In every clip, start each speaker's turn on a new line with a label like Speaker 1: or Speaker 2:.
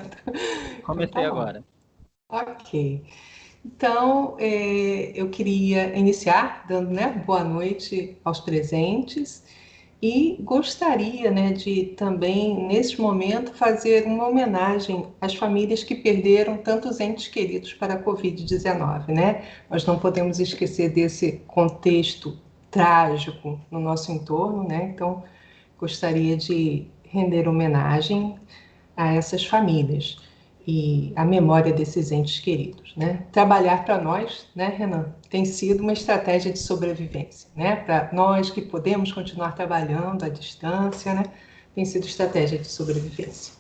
Speaker 1: Então tá
Speaker 2: Comecei
Speaker 1: bom.
Speaker 2: agora.
Speaker 1: Ok. Então, eu queria iniciar dando, né, boa noite aos presentes e gostaria, né, de também, neste momento, fazer uma homenagem às famílias que perderam tantos entes queridos para a Covid-19, né? Nós não podemos esquecer desse contexto trágico no nosso entorno, né? Então, gostaria de render homenagem a essas famílias e a memória desses entes queridos, né? Trabalhar para nós, né, Renan, tem sido uma estratégia de sobrevivência, né? Para nós que podemos continuar trabalhando à distância, né? Tem sido estratégia de sobrevivência.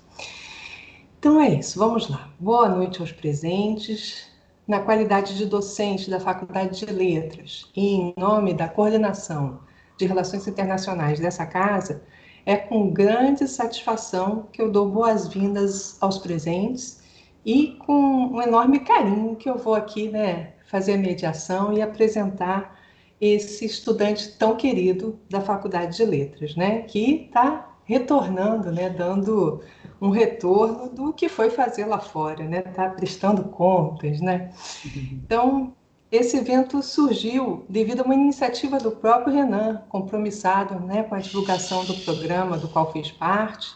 Speaker 1: Então é isso, vamos lá. Boa noite aos presentes. Na qualidade de docente da Faculdade de Letras e em nome da coordenação de Relações Internacionais dessa casa, é com grande satisfação que eu dou boas-vindas aos presentes e com um enorme carinho que eu vou aqui, né, fazer a mediação e apresentar esse estudante tão querido da Faculdade de Letras, né, que está retornando, né, dando um retorno do que foi fazer lá fora, né, está prestando contas, né. Então, esse evento surgiu devido a uma iniciativa do próprio Renan, compromissado, né, com a divulgação do programa do qual fez parte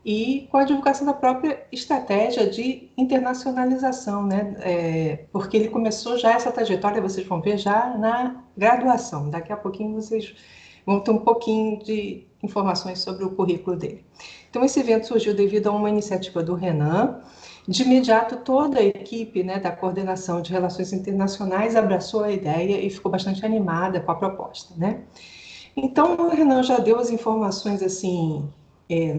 Speaker 1: e com a divulgação da própria estratégia de internacionalização, né? Porque ele começou já essa trajetória, vocês vão ver já na graduação. Daqui a pouquinho vocês vão ter um pouquinho de informações sobre o currículo dele. Então, esse evento surgiu devido a uma iniciativa do Renan. De imediato, toda a equipe, né, da coordenação de relações internacionais abraçou a ideia e ficou bastante animada com a proposta, né? Então, o Renan já deu as informações assim,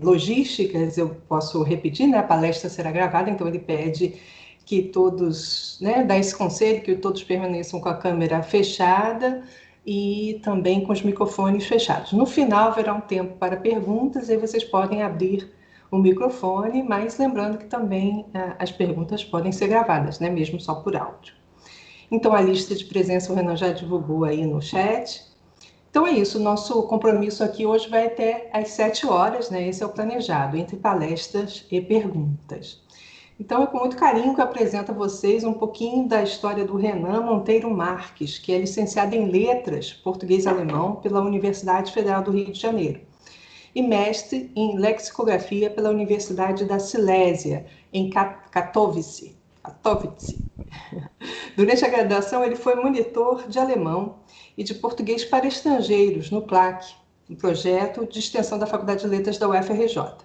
Speaker 1: logísticas, eu posso repetir, né? A palestra será gravada, então ele pede que todos, né, dá esse conselho, que todos permaneçam com a câmera fechada e também com os microfones fechados. No final haverá um tempo para perguntas, e aí vocês podem abrir o microfone, mas lembrando que também as perguntas podem ser gravadas, né, mesmo só por áudio. Então, a lista de presença o Renan já divulgou aí no chat. Então é isso, o nosso compromisso aqui hoje vai até às 7 horas, né? Esse é o planejado, entre palestras e perguntas. Então é com muito carinho que eu apresento a vocês um pouquinho da história do Renan Monteiro Marques, que é licenciado em Letras, Português e Alemão, pela Universidade Federal do Rio de Janeiro, e mestre em Lexicografia pela Universidade da Silésia, em Katowice. Durante a graduação, ele foi monitor de alemão e de português para estrangeiros no PLAC, um projeto de extensão da Faculdade de Letras da UFRJ.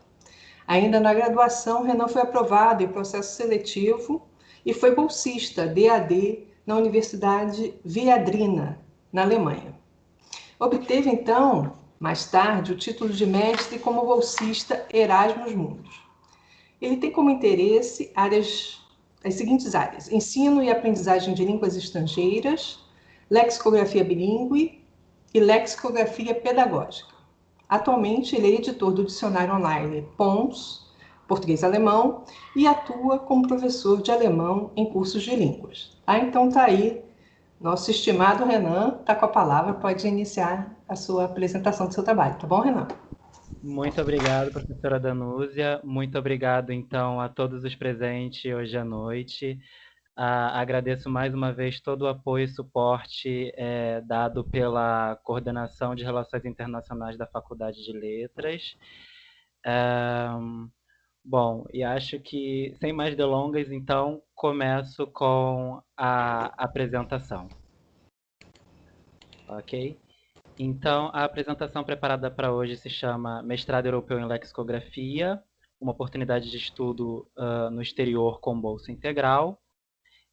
Speaker 1: Ainda na graduação, Renan foi aprovado em processo seletivo e foi bolsista DAD na Universidade Viadrina, na Alemanha. Obteve, então, mais tarde, o título de mestre como bolsista Erasmus Mundus. Ele tem como interesse as seguintes áreas: ensino e aprendizagem de línguas estrangeiras, lexicografia bilíngue e lexicografia pedagógica. Atualmente, ele é editor do dicionário online PONS, português-alemão, e atua como professor de alemão em cursos de línguas. Então está aí, nosso estimado Renan está com a palavra, pode iniciar a sua apresentação do seu trabalho, tá bom, Renan?
Speaker 2: Muito obrigado, professora Danúzia. Muito obrigado, então, a todos os presentes hoje à noite. Agradeço mais uma vez todo o apoio e suporte dado pela Coordenação de Relações Internacionais da Faculdade de Letras. Bom, e acho que, sem mais delongas, então, começo com a apresentação. Ok? Então, a apresentação preparada para hoje se chama Mestrado Europeu em Lexicografia, uma oportunidade de estudo no exterior com bolsa integral.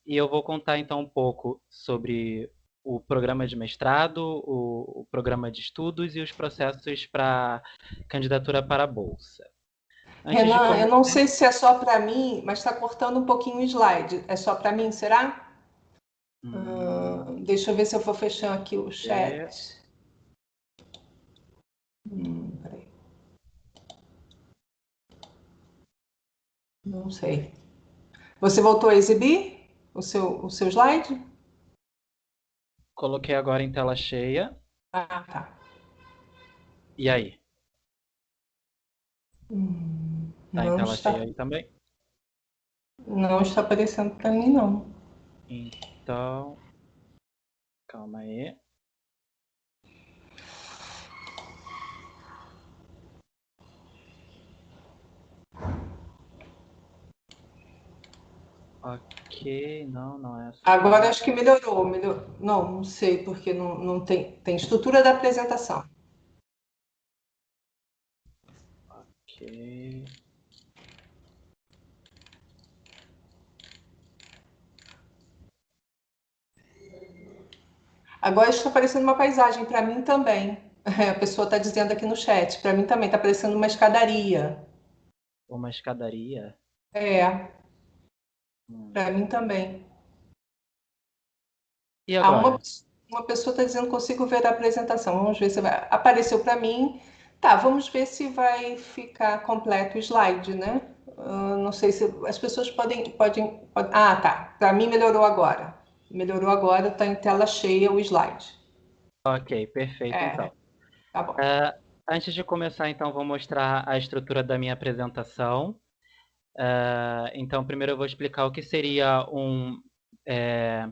Speaker 2: E eu vou contar então um pouco sobre o programa de mestrado, o programa de estudos e os processos para candidatura para a bolsa. Antes de
Speaker 1: Renan, eu não
Speaker 2: começar,
Speaker 1: sei se é só para mim, mas está cortando um pouquinho o slide. É só para mim, será? Deixa eu ver se eu vou fechar aqui o
Speaker 2: é,
Speaker 1: chat. Peraí. Não sei. Você voltou a exibir o seu slide?
Speaker 2: coloquei agora em tela cheia.
Speaker 1: Ah, tá.
Speaker 2: E aí? Tá em
Speaker 1: Não
Speaker 2: tela cheia
Speaker 1: está.
Speaker 2: aí também?
Speaker 1: Não está aparecendo para mim, não.
Speaker 2: Então, calma aí. Ok, não, não é essa
Speaker 1: Agora
Speaker 2: página.
Speaker 1: acho que melhorou, Não, não sei, porque não tem estrutura da apresentação.
Speaker 2: Ok.
Speaker 1: Agora está aparecendo uma paisagem para mim também. A pessoa está dizendo aqui no chat. Para mim também está aparecendo uma escadaria.
Speaker 2: Uma escadaria.
Speaker 1: É,
Speaker 2: Hum.
Speaker 1: para mim também.
Speaker 2: E
Speaker 1: Ah,
Speaker 2: agora?
Speaker 1: uma pessoa está dizendo que consigo ver a apresentação. Vamos ver se vai. Apareceu para mim. Tá, vamos ver se vai ficar completo o slide, né? Não sei se as pessoas Ah, tá. Para mim melhorou agora. Melhorou agora, está em tela cheia o slide.
Speaker 2: Ok, perfeito
Speaker 1: É,
Speaker 2: então.
Speaker 1: tá bom.
Speaker 2: Antes de começar, então, vou mostrar a estrutura da minha apresentação. Então, primeiro eu vou explicar o que seria é,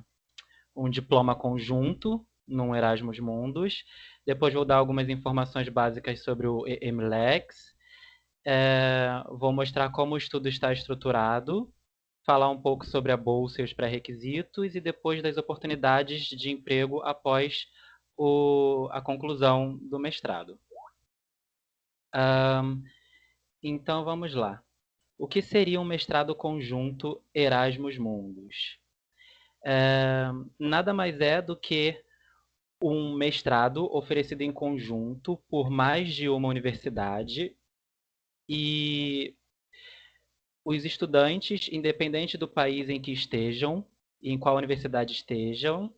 Speaker 2: um diploma conjunto num Erasmus Mundus. Depois vou dar algumas informações básicas sobre o EMLEX. Vou mostrar como o estudo está estruturado, falar um pouco sobre a bolsa e os pré-requisitos e depois das oportunidades de emprego após a conclusão do mestrado. Então vamos lá. O que seria um mestrado conjunto Erasmus Mundus? Nada mais é do que um mestrado oferecido em conjunto por mais de uma universidade e os estudantes, independente do país em que estejam e em qual universidade estejam,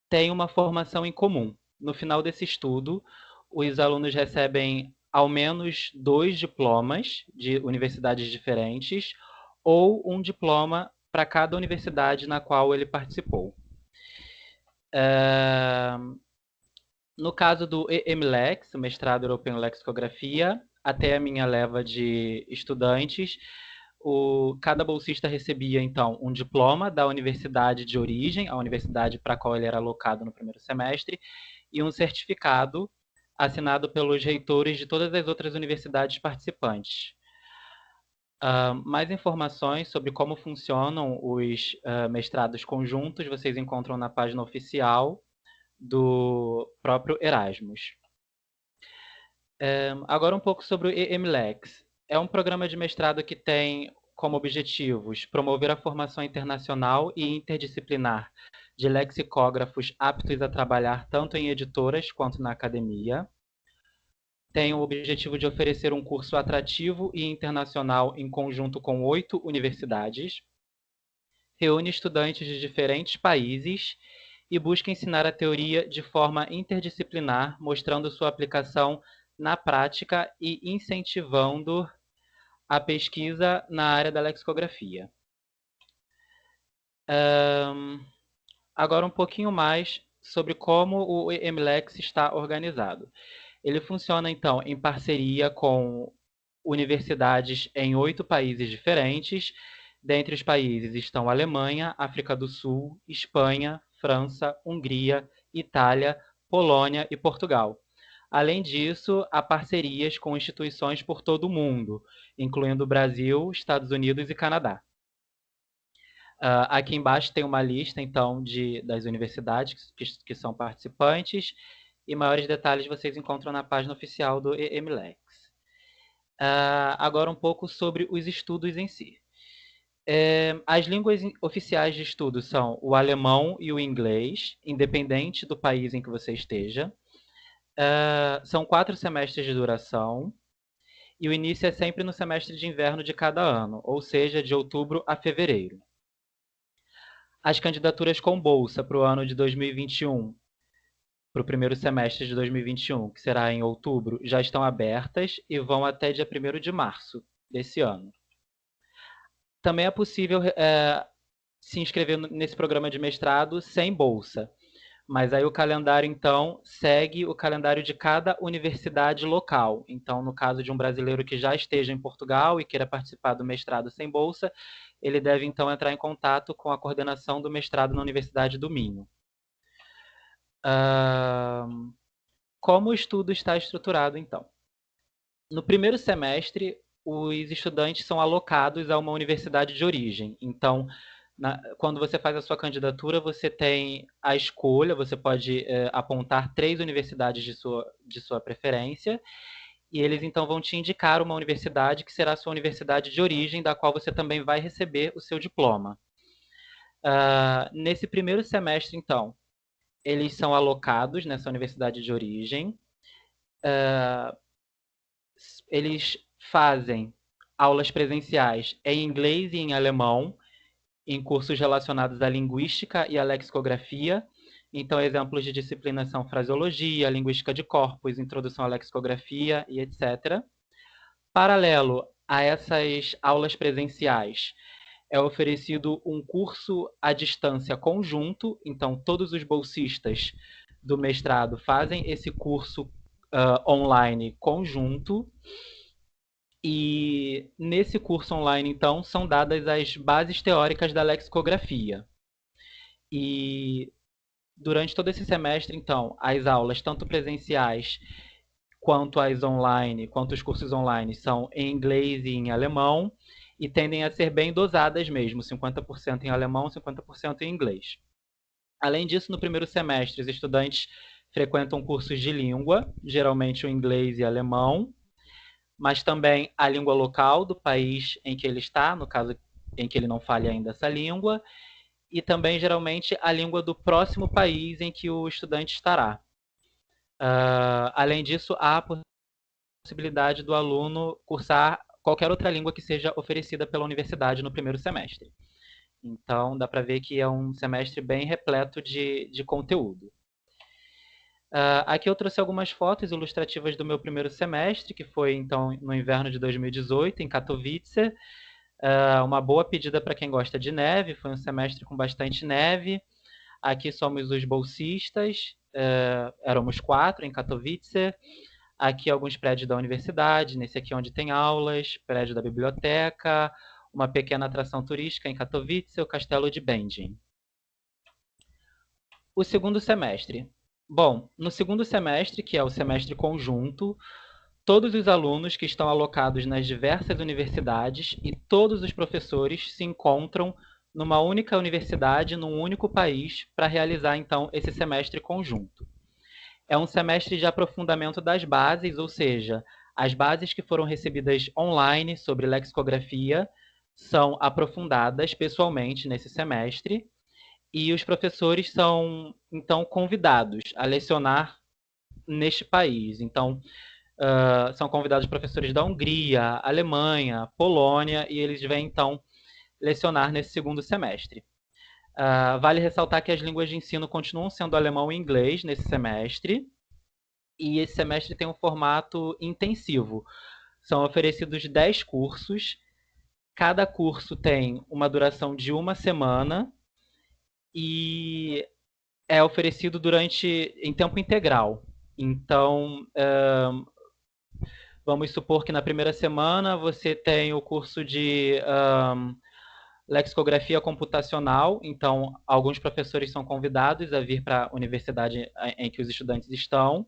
Speaker 2: têm uma formação em comum. No final desse estudo, os alunos recebem ao menos 2 diplomas de universidades diferentes ou um diploma para cada universidade na qual ele participou. No caso do EMLEX, o mestrado europeu em lexicografia, até a minha leva de estudantes, cada bolsista recebia, então, um diploma da universidade de origem, a universidade para a qual ele era alocado no primeiro semestre, e um certificado assinado pelos reitores de todas as outras universidades participantes. Mais informações sobre como funcionam os mestrados conjuntos vocês encontram na página oficial do próprio Erasmus. Agora um pouco sobre o EMLEX. É um programa de mestrado que tem como objetivos promover a formação internacional e interdisciplinar de lexicógrafos aptos a trabalhar tanto em editoras quanto na academia. Tem o objetivo de oferecer um curso atrativo e internacional em conjunto com 8 universidades. Reúne estudantes de diferentes países e busca ensinar a teoria de forma interdisciplinar, mostrando sua aplicação na prática e incentivando a pesquisa na área da lexicografia. Agora um pouquinho mais sobre como o EMLEX está organizado. Ele funciona, então, em parceria com universidades em 8 países diferentes. Dentre os países estão Alemanha, África do Sul, Espanha, França, Hungria, Itália, Polônia e Portugal. Além disso, há parcerias com instituições por todo o mundo, incluindo Brasil, Estados Unidos e Canadá. Aqui embaixo tem uma lista, então, das universidades que são participantes, e maiores detalhes vocês encontram na página oficial do EMLEX. Agora um pouco sobre os estudos em si. As línguas oficiais de estudo são o alemão e o inglês, independente do país em que você esteja. São 4 semestres de duração, e o início é sempre no semestre de inverno de cada ano, ou seja, de outubro a fevereiro. As candidaturas com bolsa para o ano de 2021, para o primeiro semestre de 2021, que será em outubro, já estão abertas e vão até dia 1º de março desse ano. Também é possível se inscrever nesse programa de mestrado sem bolsa, Mas aí o calendário, então, segue o calendário de cada universidade local. Então, no caso de um brasileiro que já esteja em Portugal e queira participar do mestrado sem bolsa, ele deve, então, entrar em contato com a coordenação do mestrado na Universidade do Minho. Como o estudo está estruturado, então? No primeiro semestre, os estudantes são alocados a uma universidade de origem. Então, quando você faz a sua candidatura, você tem a escolha, você pode apontar 3 universidades de sua preferência, e eles então vão te indicar uma universidade que será a sua universidade de origem, da qual você também vai receber o seu diploma. Nesse primeiro semestre, então, eles são alocados nessa universidade de origem. Eles fazem aulas presenciais em inglês e em alemão, em cursos relacionados à linguística e à lexicografia. Então, exemplos de disciplinas são fraseologia, linguística de corpos, introdução à lexicografia e etc. Paralelo a essas aulas presenciais, é oferecido um curso à distância conjunto. Então, todos os bolsistas do mestrado fazem esse curso online conjunto. E nesse curso online, então, são dadas as bases teóricas da lexicografia. E durante todo esse semestre, então, as aulas, tanto presenciais quanto as online, quanto os cursos online, são em inglês e em alemão, e tendem a ser bem dosadas mesmo, 50% em alemão, 50% em inglês. Além disso, no primeiro semestre, os estudantes frequentam cursos de língua, geralmente o inglês e alemão, mas também a língua local do país em que ele está, no caso em que ele não fale ainda essa língua, e também, geralmente, a língua do próximo país em que o estudante estará. Além disso, há a possibilidade do aluno cursar qualquer outra língua que seja oferecida pela universidade no primeiro semestre. Então, dá para ver que é um semestre bem repleto de conteúdo. Aqui eu trouxe algumas fotos ilustrativas do meu primeiro semestre, que foi, então, no inverno de 2018, em Katowice. Uma boa pedida para quem gosta de neve, foi um semestre com bastante neve. Aqui somos os bolsistas, éramos 4 em Katowice. Aqui alguns prédios da universidade, nesse aqui onde tem aulas, prédio da biblioteca, uma pequena atração turística em Katowice, o Castelo de Będzin. O segundo semestre. Bom, no segundo semestre, que é o semestre conjunto, todos os alunos que estão alocados nas diversas universidades e todos os professores se encontram numa única universidade, num único país, para realizar, então, esse semestre conjunto. É um semestre de aprofundamento das bases, ou seja, as bases que foram recebidas online sobre lexicografia são aprofundadas pessoalmente nesse semestre, e os professores são, então, convidados a lecionar neste país. Então, são convidados professores da Hungria, Alemanha, Polônia, e eles vêm, então, lecionar nesse segundo semestre. Vale ressaltar que as línguas de ensino continuam sendo alemão e inglês nesse semestre, e esse semestre tem um formato intensivo. São oferecidos 10 cursos, cada curso tem uma duração de 1 semana, e é oferecido em tempo integral. Então, vamos supor que na primeira semana você tem o curso de lexicografia computacional. Então, alguns professores são convidados a vir para a universidade em que os estudantes estão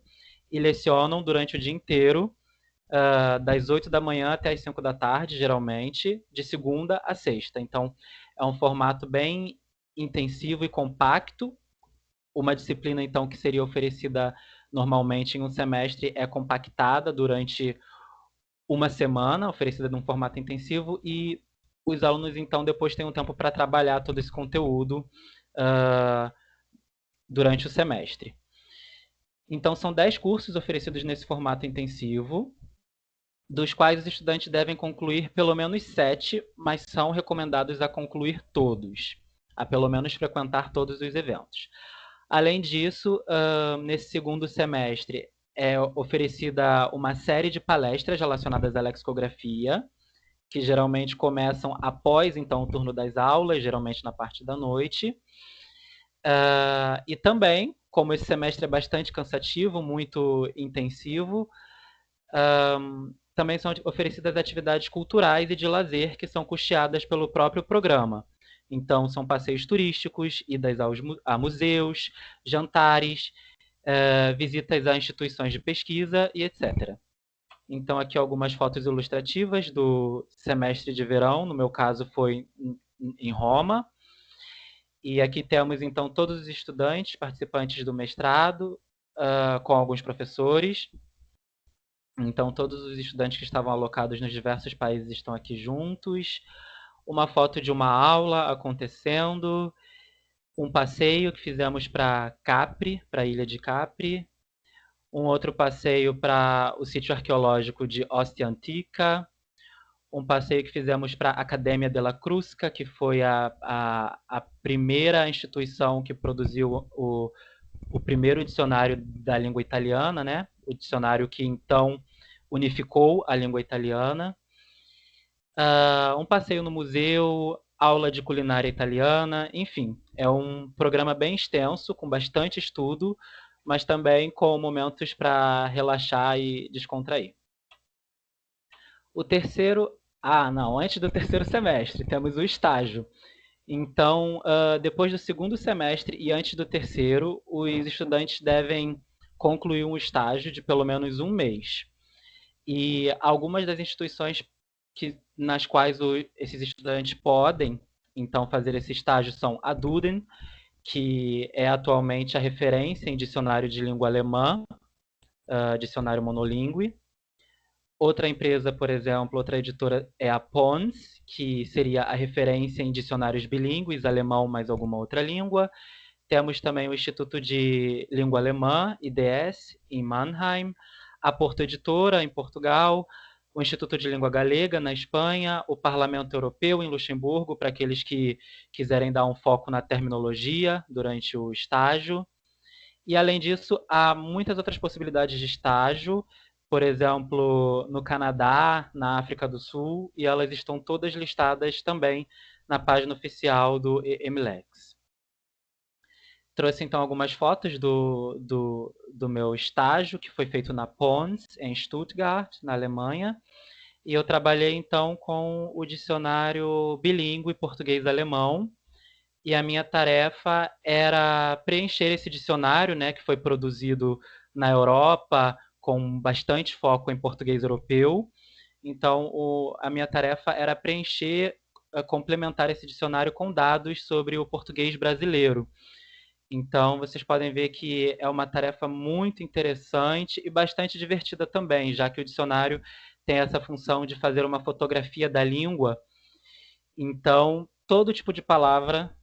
Speaker 2: e lecionam durante o dia inteiro, das 8 da manhã até as 5 da tarde, geralmente, de segunda a sexta. Então, é um formato bem intensivo e compacto. Uma disciplina, então, que seria oferecida normalmente em um semestre é compactada durante 1 semana, oferecida num formato intensivo, e os alunos, então, depois têm um tempo para trabalhar todo esse conteúdo durante o semestre. Então, são 10 cursos oferecidos nesse formato intensivo, dos quais os estudantes devem concluir pelo menos 7, mas são recomendados a concluir todos, a pelo menos frequentar todos os eventos. Além disso, nesse segundo semestre, é oferecida uma série de palestras relacionadas à lexicografia, que geralmente começam após, então, o turno das aulas, geralmente na parte da noite. E também como esse semestre é bastante cansativo, muito intensivo, também são oferecidas atividades culturais e de lazer que são custeadas pelo próprio programa. Então, são passeios turísticos, idas a museus, jantares, visitas a instituições de pesquisa e etc. Então, aqui algumas fotos ilustrativas do semestre de verão, no meu caso foi em Roma. E aqui temos, então, todos os estudantes participantes do mestrado, com alguns professores. Então, todos os estudantes que estavam alocados nos diversos países estão aqui juntos. Uma foto de uma aula acontecendo. Um passeio que fizemos para Capri, para a ilha de Capri. Um outro passeio para o sítio arqueológico de Ostia Antica. Um passeio que fizemos para a Academia della Crusca, que foi a primeira instituição que produziu o primeiro dicionário da língua italiana, né? O dicionário que então unificou a língua italiana. Um passeio no museu, aula de culinária italiana, enfim, é um programa bem extenso, com bastante estudo, mas também com momentos para relaxar e descontrair. O terceiro. Não, antes do terceiro semestre, temos o estágio. Então, depois do segundo semestre e antes do terceiro, os estudantes devem concluir um estágio de pelo menos um mês. E algumas das instituições nas quais esses estudantes podem, então, fazer esse estágio são a Duden, que é atualmente a referência em dicionário de língua alemã, dicionário monolíngue. Outra empresa, por exemplo, outra editora é a Pons, que seria a referência em dicionários bilíngues, alemão mais alguma outra língua. Temos também o Instituto de Língua Alemã, IDS, em Mannheim, a Porto Editora, em Portugal, o Instituto de Língua Galega, na Espanha, o Parlamento Europeu, em Luxemburgo, para aqueles que quiserem dar um foco na terminologia durante o estágio. E, além disso, há muitas outras possibilidades de estágio, por exemplo, no Canadá, na África do Sul, e elas estão todas listadas também na página oficial do EMLEX. Trouxe, então, algumas fotos do meu estágio, que foi feito na Pons, em Stuttgart, na Alemanha. E eu trabalhei, então, com o dicionário bilíngue português-alemão. E a minha tarefa era preencher esse dicionário, né, que foi produzido na Europa, com bastante foco em português europeu. Então, a minha tarefa era preencher, complementar esse dicionário com dados sobre o português brasileiro. Então, vocês podem ver que é uma tarefa muito interessante e bastante divertida também, já que o dicionário tem essa função de fazer uma fotografia da língua. Então, todo tipo de palavra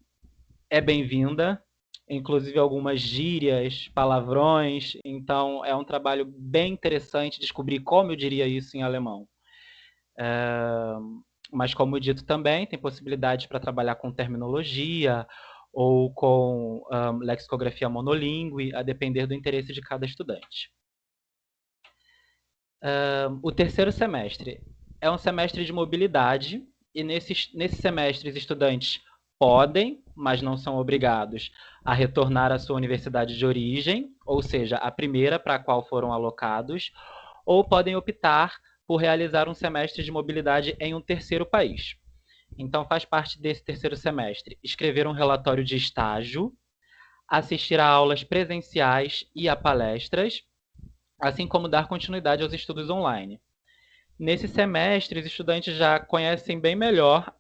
Speaker 2: é bem-vinda, inclusive algumas gírias, palavrões. Então, é um trabalho bem interessante descobrir como eu diria isso em alemão. Mas, como dito também, tem possibilidades para trabalhar com terminologia ou com lexicografia monolíngue, a depender do interesse de cada estudante. O terceiro semestre é um semestre de mobilidade, e nesse semestre os estudantes podem, mas não são obrigados, a retornar à sua universidade de origem, ou seja, a primeira para a qual foram alocados, ou podem optar por realizar um semestre de mobilidade em um terceiro país. Então, faz parte desse terceiro semestre escrever um relatório de estágio, assistir a aulas presenciais e a palestras, assim como dar continuidade aos estudos online. Nesse semestre, os estudantes já conhecem bem melhor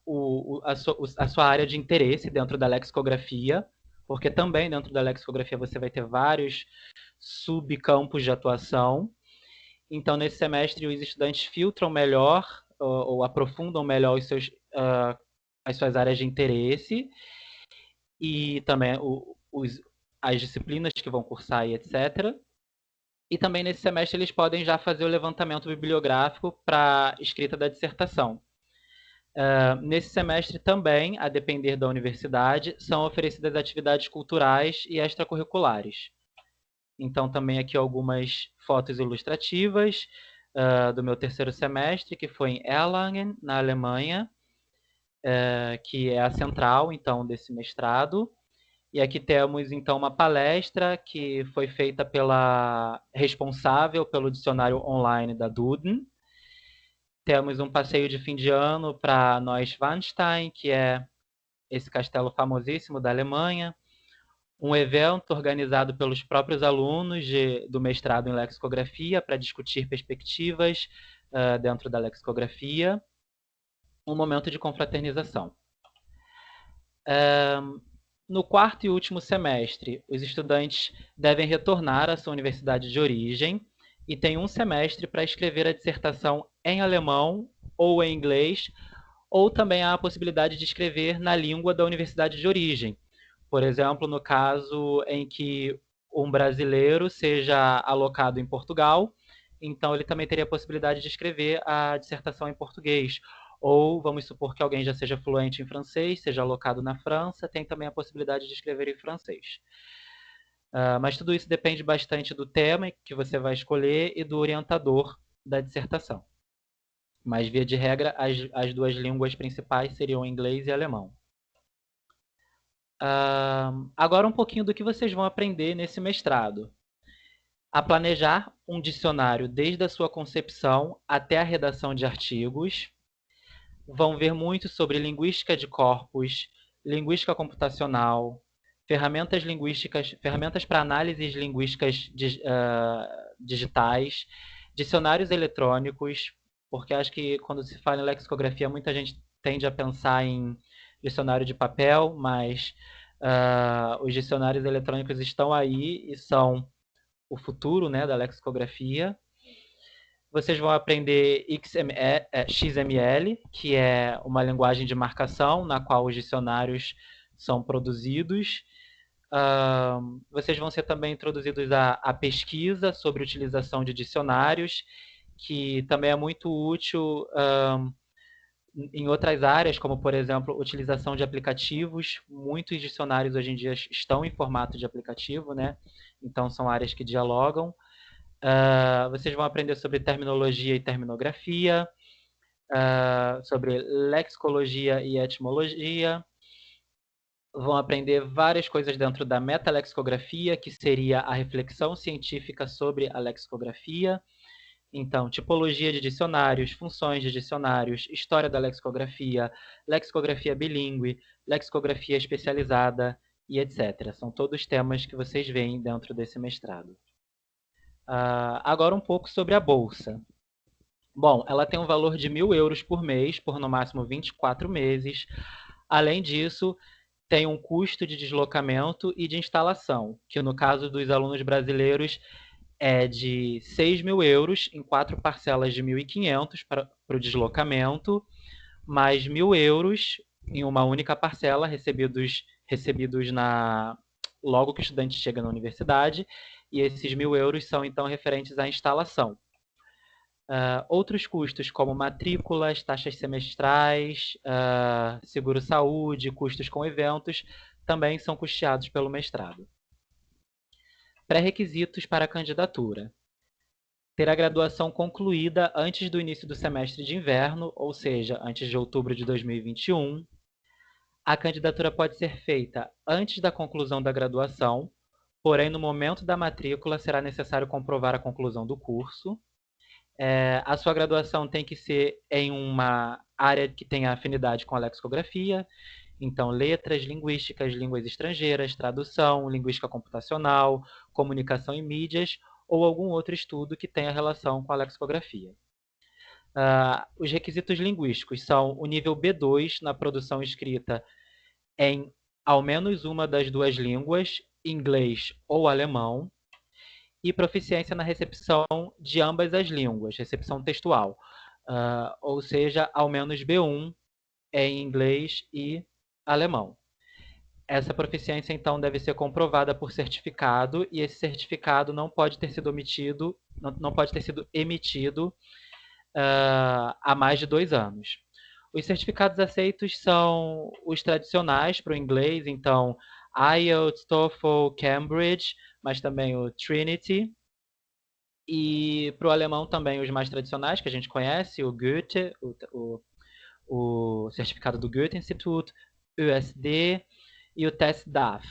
Speaker 2: a sua área de interesse dentro da lexicografia, porque também dentro da lexicografia você vai ter vários subcampos de atuação. Então, nesse semestre, os estudantes filtram melhor ou aprofundam melhor as suas áreas de interesse e também as disciplinas que vão cursar e etc. E também nesse semestre eles podem já fazer o levantamento bibliográfico para escrita da dissertação. Nesse semestre também, a depender da universidade, são oferecidas atividades culturais e extracurriculares. Então, também aqui algumas fotos ilustrativas do meu terceiro semestre, que foi em Erlangen, na Alemanha, que é a central, então, desse mestrado. E aqui temos, então, uma palestra que foi feita pela responsável pelo dicionário online da Duden. Temos um passeio de fim de ano para Neuschwanstein, que é esse castelo famosíssimo da Alemanha. Um evento organizado pelos próprios alunos do mestrado em lexicografia para discutir perspectivas dentro da lexicografia. Um momento de confraternização. No quarto e último semestre, os estudantes devem retornar à sua universidade de origem e têm um semestre para escrever a dissertação em alemão ou em inglês, ou também há a possibilidade de escrever na língua da universidade de origem. Por exemplo, no caso em que um brasileiro seja alocado em Portugal, então ele também teria a possibilidade de escrever a dissertação em português. Ou vamos supor que alguém já seja fluente em francês, seja alocado na França, tem também a possibilidade de escrever em francês. Mas tudo isso depende bastante do tema que você vai escolher e do orientador da dissertação. Mas, via de regra, as duas línguas principais seriam inglês e alemão. Agora um pouquinho do que vocês vão aprender nesse mestrado. A planejar um dicionário desde a sua concepção até a redação de artigos. Vão ver muito sobre linguística de corpos, linguística computacional, ferramentas linguísticas, ferramentas para análises linguísticas digitais, dicionários eletrônicos, porque acho que quando se fala em lexicografia, muita gente tende a pensar em dicionário de papel, mas os dicionários eletrônicos estão aí e são o futuro, né, da lexicografia. Vocês vão aprender XML, que é uma linguagem de marcação na qual os dicionários são produzidos. Vocês vão ser também introduzidos à pesquisa sobre utilização de dicionários, que também é muito útil em outras áreas, como, por exemplo, utilização de aplicativos. Muitos dicionários hoje em dia estão em formato de aplicativo, né? Então, são áreas que dialogam. Vocês vão aprender sobre terminologia e terminografia, sobre lexicologia e etimologia. Vão aprender várias coisas dentro da metalexicografia, que seria a reflexão científica sobre a lexicografia. Então, tipologia de dicionários, funções de dicionários, história da lexicografia bilíngue, lexicografia especializada e etc. São todos temas que vocês veem dentro desse mestrado. Agora um pouco sobre a bolsa. Bom, ela tem um valor de 1.000 euros por mês, por no máximo 24 meses. Além disso, tem um custo de deslocamento e de instalação, que no caso dos alunos brasileiros é de 6.000 euros em 4 parcelas de 1.500 para o deslocamento, mais 1.000 euros em uma única parcela, recebidos logo que o estudante chega na universidade, e esses 1.000 euros são então referentes à instalação. Outros custos, como matrículas, taxas semestrais, seguro-saúde, custos com eventos, também são custeados pelo mestrado. Pré-requisitos para a candidatura. Ter a graduação concluída antes do início do semestre de inverno, ou seja, antes de outubro de 2021. A candidatura pode ser feita antes da conclusão da graduação, porém, no momento da matrícula, será necessário comprovar a conclusão do curso. A sua graduação tem que ser em uma área que tenha afinidade com a lexicografia, então letras, linguísticas, línguas estrangeiras, tradução, linguística computacional, comunicação e mídias, ou algum outro estudo que tenha relação com a lexicografia. Os requisitos linguísticos são o nível B2 na produção escrita em ao menos uma das duas línguas, inglês ou alemão, e proficiência na recepção de ambas as línguas, recepção textual, ou seja, ao menos B1 em inglês e alemão. Essa proficiência, então, deve ser comprovada por certificado, e esse certificado não pode ter sido emitido há mais de 2 anos. Os certificados aceitos são os tradicionais para o inglês, então IELTS, TOEFL, Cambridge, mas também o Trinity. E para o alemão também os mais tradicionais, que a gente conhece, o Goethe, o certificado do Goethe Institut, USD e o Test DAF.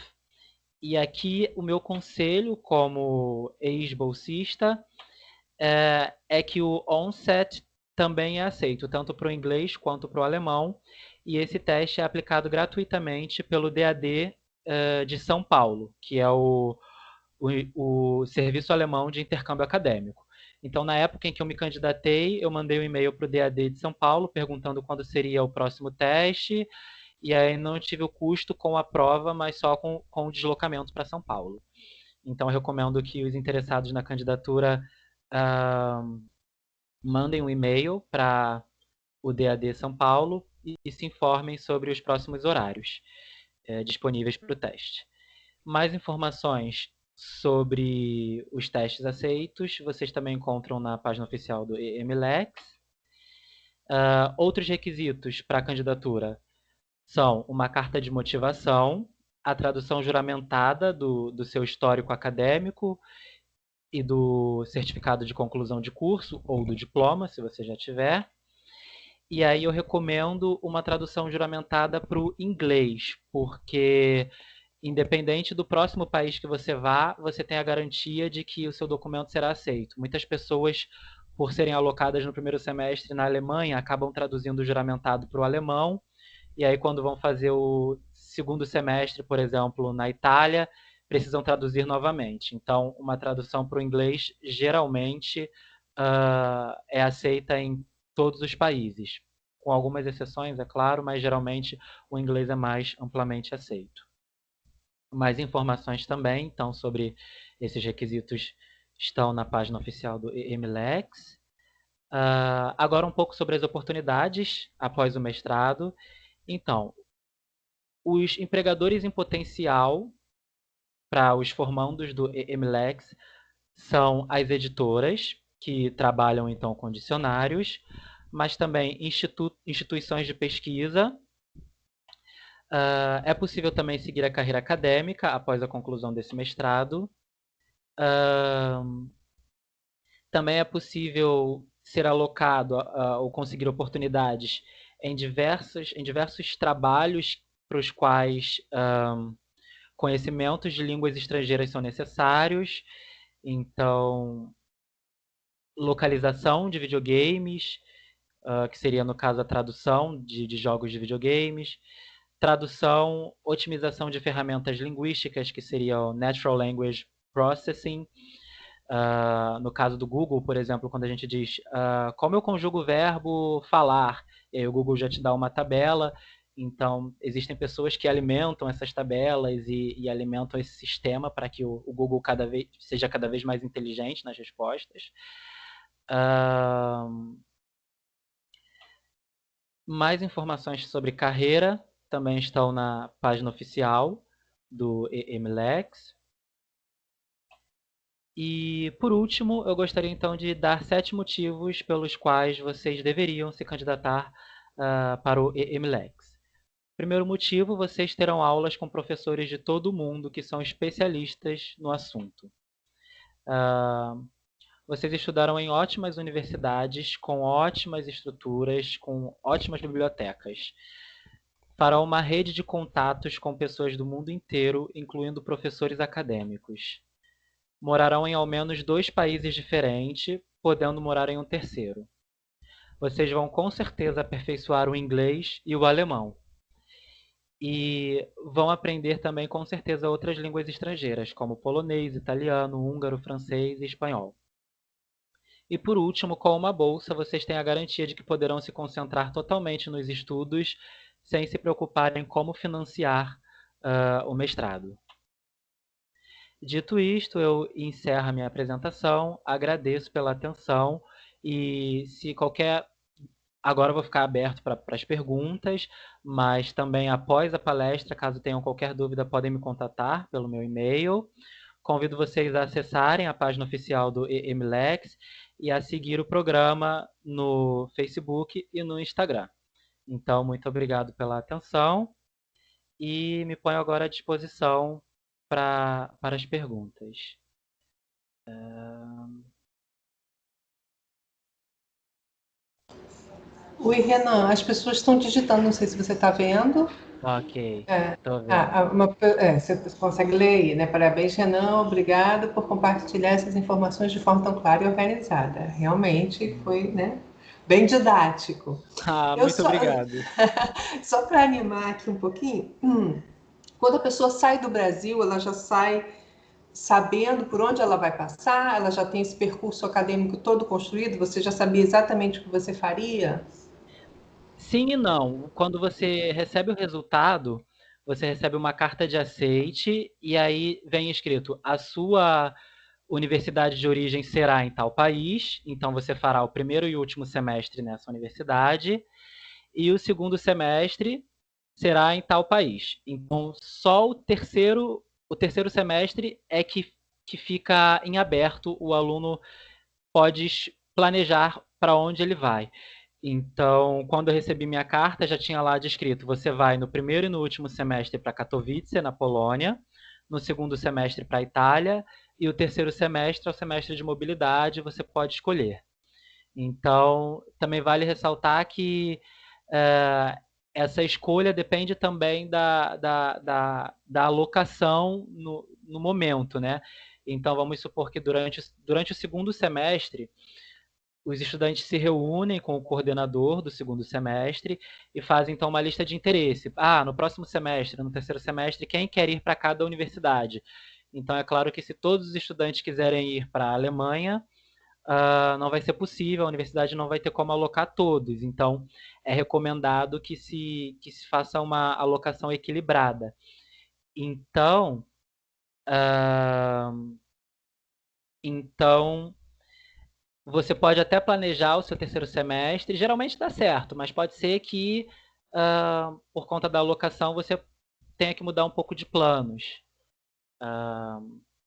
Speaker 2: E aqui o meu conselho como ex-bolsista é que o ONSET também é aceito, tanto para o inglês quanto para o alemão, e esse teste é aplicado gratuitamente pelo DAD de São Paulo, que é o Serviço Alemão de Intercâmbio Acadêmico. Então, na época em que eu me candidatei, eu mandei um e-mail para o DAD de São Paulo perguntando quando seria o próximo teste, e aí não tive o custo com a prova, mas só com o deslocamento para São Paulo. Então, eu recomendo que os interessados na candidatura uh, mandem um e-mail para o DAD São Paulo e se informem sobre os próximos horários disponíveis para o teste. Mais informações sobre os testes aceitos vocês também encontram na página oficial do EMLEX. Outros requisitos para a candidatura são uma carta de motivação, a tradução juramentada do seu histórico acadêmico e do certificado de conclusão de curso ou do diploma, se você já tiver. E aí eu recomendo uma tradução juramentada para o inglês, porque independente do próximo país que você vá, você tem a garantia de que o seu documento será aceito. Muitas pessoas, por serem alocadas no primeiro semestre na Alemanha, acabam traduzindo o juramentado para o alemão, e aí quando vão fazer o segundo semestre, por exemplo, na Itália, precisam traduzir novamente. Então, uma tradução para o inglês geralmente é aceita em todos os países, com algumas exceções, é claro, mas geralmente o inglês é mais amplamente aceito. Mais informações também, então, sobre esses requisitos estão na página oficial do EMLEX. Agora um pouco sobre as oportunidades após o mestrado. Então, os empregadores em potencial para os formandos do EMLEX são as editoras, que trabalham então com dicionários, mas também instituições de pesquisa. É possível também seguir a carreira acadêmica após a conclusão desse mestrado. Também é possível ser alocado ou conseguir oportunidades em diversos trabalhos para os quais conhecimentos de línguas estrangeiras são necessários. Então, localização de videogames, que seria, no caso, a tradução de jogos de videogames. Tradução, otimização de ferramentas linguísticas, que seria o Natural Language Processing. No caso do Google, por exemplo, quando a gente diz como eu conjugo o verbo falar, e aí o Google já te dá uma tabela. Então, existem pessoas que alimentam essas tabelas e alimentam esse sistema para que o Google seja cada vez mais inteligente nas respostas. Mais informações sobre carreira também estão na página oficial do EMLEX. E, por último, eu gostaria então de dar 7 motivos pelos quais vocês deveriam se candidatar para o EMLEX. Primeiro motivo, vocês terão aulas com professores de todo o mundo que são especialistas no assunto. Vocês estudarão em ótimas universidades, com ótimas estruturas, com ótimas bibliotecas. Farão uma rede de contatos com pessoas do mundo inteiro, incluindo professores acadêmicos. Morarão em ao menos 2 países diferentes, podendo morar em um terceiro. Vocês vão com certeza aperfeiçoar o inglês e o alemão. E vão aprender também com certeza outras línguas estrangeiras, como polonês, italiano, húngaro, francês e espanhol. E por último, com uma bolsa, vocês têm a garantia de que poderão se concentrar totalmente nos estudos, sem se preocuparem como financiar o mestrado. Dito isto, eu encerro a minha apresentação, agradeço pela atenção e se qualquer... Agora eu vou ficar aberto para as perguntas, mas também após a palestra, caso tenham qualquer dúvida, podem me contatar pelo meu e-mail. Convido vocês a acessarem a página oficial do EMLEX e a seguir o programa no Facebook e no Instagram. Então, muito obrigado pela atenção e me ponho agora à disposição para as perguntas.
Speaker 1: Oi, Renan, as pessoas estão digitando, não sei se você está vendo.
Speaker 2: Ok, tô
Speaker 1: Ah,
Speaker 2: vendo.
Speaker 1: você consegue ler aí, né? Parabéns, Renan, obrigado por compartilhar essas informações de forma tão clara e organizada. Realmente foi, né, bem didático.
Speaker 2: Ah,
Speaker 1: Eu
Speaker 2: muito
Speaker 1: só,
Speaker 2: obrigado.
Speaker 1: só para animar aqui um pouquinho, quando a pessoa sai do Brasil, ela já sai sabendo por onde ela vai passar, ela já tem esse percurso acadêmico todo construído, você já sabia exatamente o que você faria?
Speaker 2: Sim e não. Quando você recebe o resultado, você recebe uma carta de aceite e aí vem escrito: a sua universidade de origem será em tal país, então você fará o primeiro e último semestre nessa universidade, e o segundo semestre será em tal país. Então, só o terceiro semestre é que fica em aberto, o aluno pode planejar para onde ele vai. Então, quando eu recebi minha carta, já tinha lá descrito: você vai no primeiro e no último semestre para Katowice, na Polônia, no segundo semestre para a Itália, e o terceiro semestre é o semestre de mobilidade, você pode escolher. Então, também vale ressaltar que eh, essa escolha depende também da alocação no momento, né? Então, vamos supor que durante o segundo semestre, os estudantes se reúnem com o coordenador do segundo semestre e fazem então uma lista de interesse. Ah, no próximo semestre, no terceiro semestre, quem quer ir para cada universidade? Então, é claro que se todos os estudantes quiserem ir para a Alemanha, não vai ser possível, a universidade não vai ter como alocar todos. Então, é recomendado que se faça uma alocação equilibrada. Então, uh, então, você pode até planejar o seu terceiro semestre, geralmente dá certo, mas pode ser que, por conta da alocação, você tenha que mudar um pouco de planos.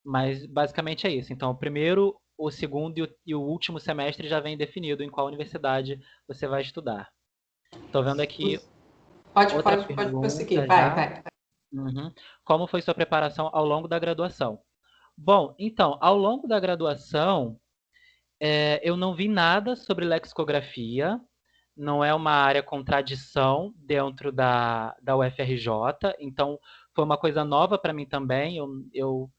Speaker 2: Mas basicamente é isso. Então, o primeiro, o segundo e o último semestre já vem definido em qual universidade você vai estudar. Estou vendo aqui outra
Speaker 1: Pode prosseguir,
Speaker 2: pergunta
Speaker 1: vai,
Speaker 2: já.
Speaker 1: vai.
Speaker 2: Uhum. Como foi sua preparação ao longo da graduação? Bom, então, ao longo da graduação, eu não vi nada sobre lexicografia, não é uma área com tradição dentro da UFRJ, então foi uma coisa nova para mim também. Eu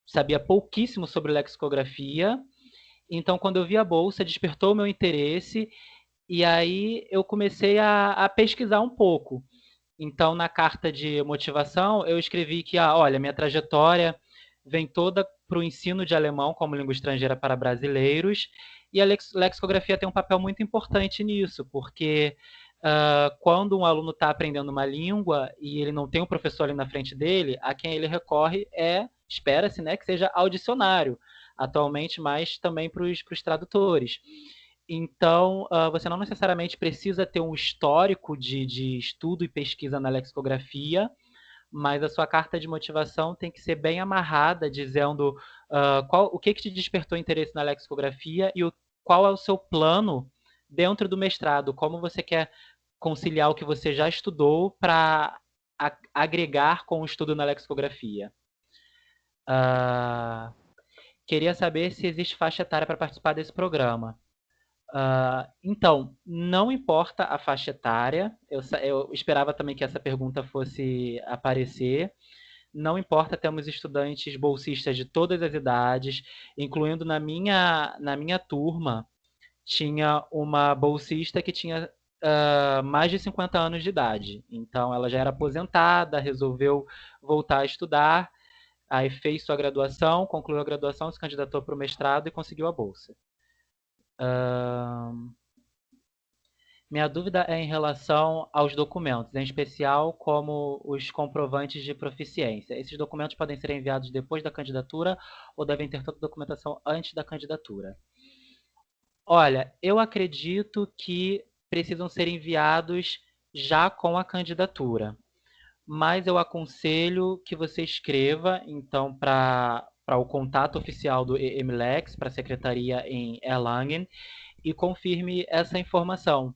Speaker 2: sabia pouquíssimo sobre lexicografia, então quando eu vi a bolsa, despertou o meu interesse, e aí eu comecei a pesquisar um pouco. Então, na carta de motivação, eu escrevi que, olha, minha trajetória vem toda para o ensino de alemão como língua estrangeira para brasileiros, e a lexicografia tem um papel muito importante nisso, porque quando um aluno está aprendendo uma língua e ele não tem um professor ali na frente dele, a quem ele recorre espera-se, né, que seja ao dicionário, atualmente mais também para os tradutores. Então, você não necessariamente precisa ter um histórico de estudo e pesquisa na lexicografia, mas a sua carta de motivação tem que ser bem amarrada, dizendo o que te despertou interesse na lexicografia e qual é o seu plano dentro do mestrado, como você quer conciliar o que você já estudou para agregar com o estudo na lexicografia. Ah, queria saber se existe faixa etária para participar desse programa. Então, não importa a faixa etária, eu esperava também que essa pergunta fosse aparecer. Não importa, temos estudantes bolsistas de todas as idades, incluindo na minha turma, tinha uma bolsista que tinha mais de 50 anos de idade. Então, ela já era aposentada, resolveu voltar a estudar, aí fez sua graduação, concluiu a graduação, se candidatou para o mestrado e conseguiu a bolsa. Minha dúvida é em relação aos documentos, em especial como os comprovantes de proficiência. Esses documentos podem ser enviados depois da candidatura ou devem ter toda a documentação antes da candidatura? Olha, eu acredito que precisam ser enviados já com a candidatura, mas eu aconselho que você escreva, então, para o contato oficial do EMLEX, para a secretaria em Erlangen, e confirme essa informação,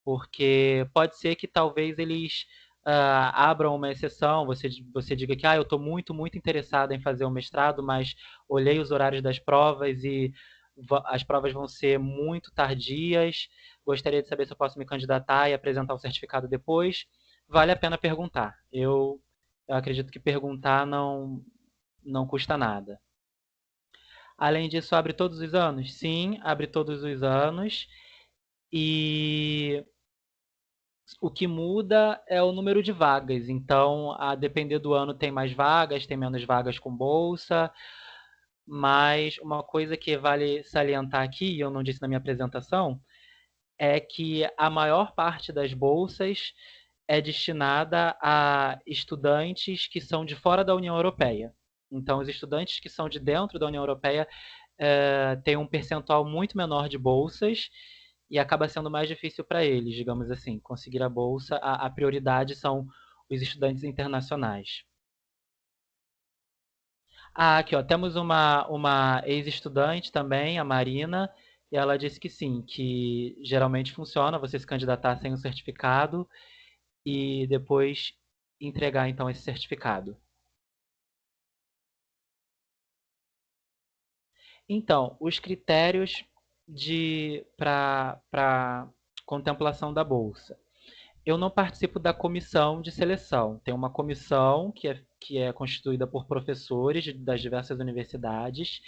Speaker 2: porque pode ser que talvez eles abram uma exceção, você diga que eu estou muito, muito interessado em fazer o mestrado, mas olhei os horários das provas e as provas vão ser muito tardias, gostaria de saber se eu posso me candidatar e apresentar o certificado depois. Vale a pena perguntar. Eu acredito que perguntar não custa nada. Além disso, abre todos os anos? Sim, abre todos os anos. E o que muda é o número de vagas. Então, a depender do ano, tem mais vagas, tem menos vagas com bolsa. Mas uma coisa que vale salientar aqui, e eu não disse na minha apresentação, é que a maior parte das bolsas é destinada a estudantes que são de fora da União Europeia. Então, os estudantes que são de dentro da União Europeia têm um percentual muito menor de bolsas e acaba sendo mais difícil para eles, digamos assim, conseguir a bolsa. A prioridade são os estudantes internacionais. Ah, aqui, ó, temos uma ex-estudante também, a Marina, e ela disse que sim, que geralmente funciona você se candidatar sem um certificado e depois entregar então esse certificado. Então, os critérios para contemplação da bolsa. Eu não participo da comissão de seleção. Tem uma comissão que é constituída por professores das diversas universidades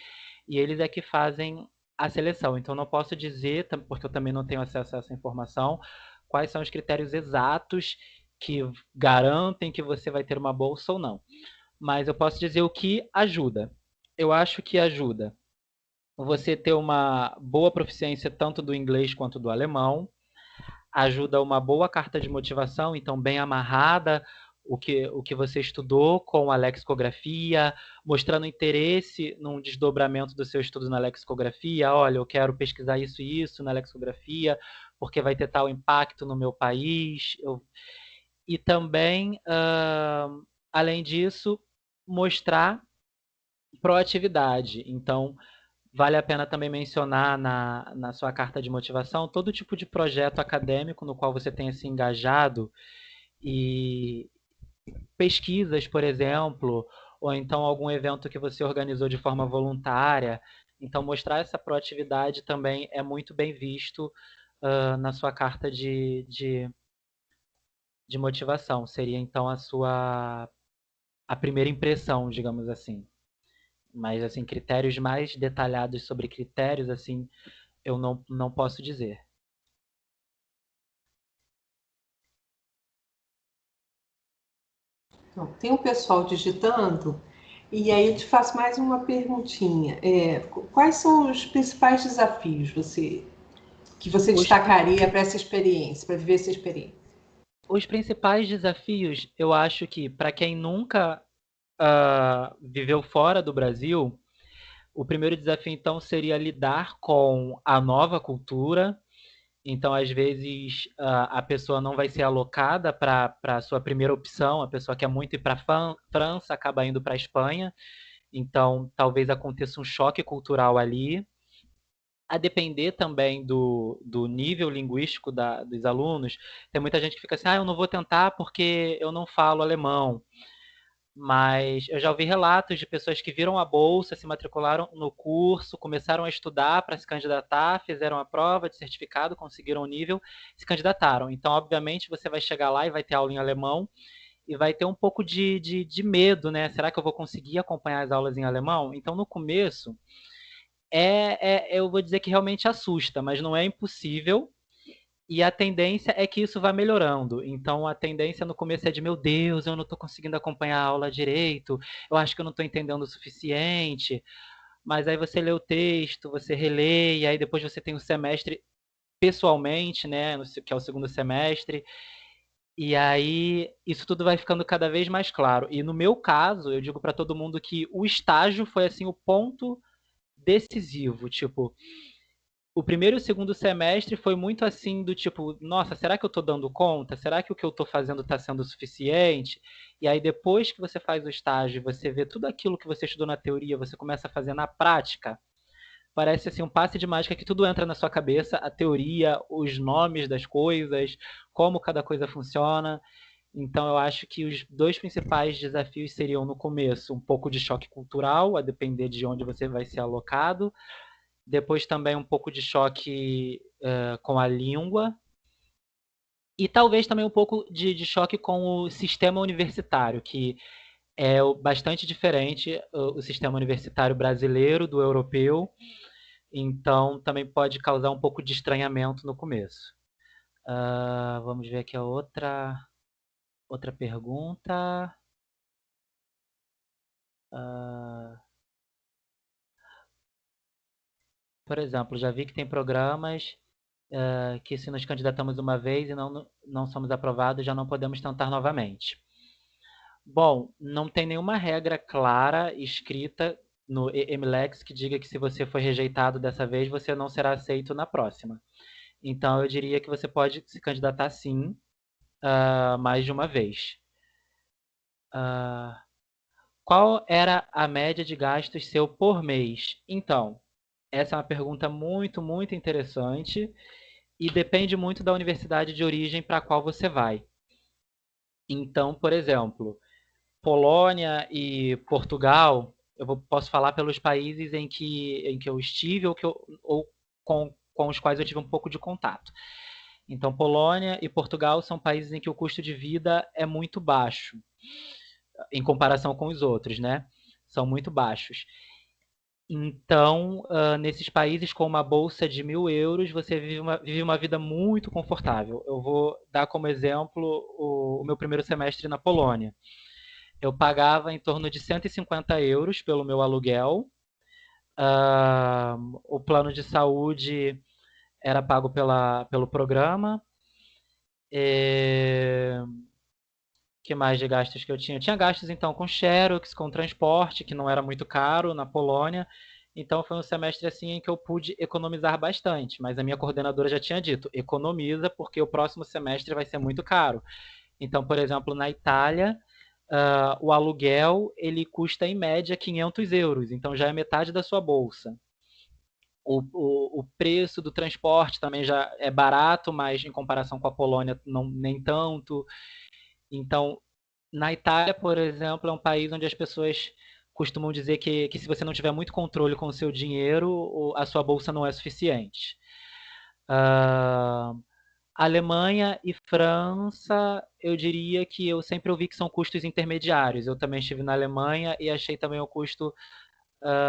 Speaker 2: e eles é que fazem a seleção. Então, não posso dizer, porque eu também não tenho acesso a essa informação, quais são os critérios exatos que garantem que você vai ter uma bolsa ou não. Mas eu posso dizer o que ajuda. Eu acho que ajuda você ter uma boa proficiência tanto do inglês quanto do alemão, ajuda uma boa carta de motivação, então bem amarrada, o que você estudou com a lexicografia, mostrando interesse num desdobramento do seu estudo na lexicografia. Olha, eu quero pesquisar isso e isso na lexicografia, porque vai ter tal impacto no meu país. E também, além disso, mostrar proatividade. Então, vale a pena também mencionar na sua carta de motivação todo tipo de projeto acadêmico no qual você tenha se engajado e pesquisas, por exemplo, ou então algum evento que você organizou de forma voluntária. Então, mostrar essa proatividade também é muito bem visto na sua carta de motivação. Seria então a primeira impressão, digamos assim. Mas, assim, critérios mais detalhados sobre critérios, assim, eu não posso dizer.
Speaker 1: Então, tem um pessoal digitando, e aí eu te faço mais uma perguntinha. Quais são os principais desafios que você
Speaker 2: Os,
Speaker 1: destacaria para essa experiência, para viver essa experiência?
Speaker 2: os principais desafios, eu acho que, para quem nunca viveu fora do Brasil, o primeiro desafio, então, seria lidar com a nova cultura. Então, às vezes, a pessoa não vai ser alocada para a sua primeira opção. A pessoa quer muito ir para a França, acaba indo para a Espanha. Então, talvez aconteça um choque cultural ali. A depender também do nível linguístico dos alunos, tem muita gente que fica assim, eu não vou tentar porque eu não falo alemão. Mas eu já ouvi relatos de pessoas que viram a bolsa, se matricularam no curso, começaram a estudar para se candidatar, fizeram a prova de certificado, conseguiram o nível, se candidataram. Então, obviamente, você vai chegar lá e vai ter aula em alemão e vai ter um pouco de medo, né? Será que eu vou conseguir acompanhar as aulas em alemão? Então, no começo, eu vou dizer que realmente assusta, mas não é impossível. E a tendência é que isso vá melhorando. Então a tendência no começo é de, meu Deus, eu não estou conseguindo acompanhar a aula direito, eu acho que eu não estou entendendo o suficiente. Mas aí você lê o texto, você relê, e aí depois você tem o semestre pessoalmente, né, que é o segundo semestre. E aí isso tudo vai ficando cada vez mais claro. E no meu caso, eu digo para todo mundo que o estágio foi assim o ponto decisivo, tipo, o primeiro e o segundo semestre foi muito assim do tipo, nossa, será que eu estou dando conta? Será que o que eu estou fazendo está sendo suficiente? E aí depois que você faz o estágio, você vê tudo aquilo que você estudou na teoria, você começa a fazer na prática, parece assim um passe de mágica que tudo entra na sua cabeça, a teoria, os nomes das coisas, como cada coisa funciona. Então eu acho que os dois principais desafios seriam no começo um pouco de choque cultural, a depender de onde você vai ser alocado, depois também um pouco de choque com a língua, e talvez também um pouco de choque com o sistema universitário, que é bastante diferente o sistema universitário brasileiro do europeu, então também pode causar um pouco de estranhamento no começo. Vamos ver aqui a outra pergunta. Por exemplo, já vi que tem programas que se nos candidatamos uma vez e não somos aprovados, já não podemos tentar novamente. Bom, não tem nenhuma regra clara escrita no EMLEX que diga que se você foi rejeitado dessa vez, você não será aceito na próxima. Então, eu diria que você pode se candidatar sim, mais de uma vez. Qual era a média de gastos seu por mês? Então, essa é uma pergunta muito, muito interessante e depende muito da universidade de origem para a qual você vai. Então, por exemplo, Polônia e Portugal, posso falar pelos países em que eu estive ou com os quais eu tive um pouco de contato. Então, Polônia e Portugal são países em que o custo de vida é muito baixo, em comparação com os outros, né? São muito baixos. Então, nesses países com uma bolsa de 1.000 euros, você vive uma vida muito confortável. Eu vou dar como exemplo o meu primeiro semestre na Polônia. Eu pagava em torno de 150 euros pelo meu aluguel. O plano de saúde era pago pelo programa. Que mais de gastos que eu tinha? Eu tinha gastos então com Xerox, com transporte, que não era muito caro na Polônia. Então foi um semestre assim em que eu pude economizar bastante, mas a minha coordenadora já tinha dito: economiza porque o próximo semestre vai ser muito caro. Então, por exemplo, na Itália, o aluguel ele custa em média 500 euros, então já é metade da sua bolsa. O preço do transporte também já é barato, mas em comparação com a Polônia não, nem tanto. Então, na Itália, por exemplo, é um país onde as pessoas costumam dizer que se você não tiver muito controle com o seu dinheiro, a sua bolsa não é suficiente. Alemanha e França, eu diria que eu sempre ouvi que são custos intermediários. Eu também estive na Alemanha e achei também o custo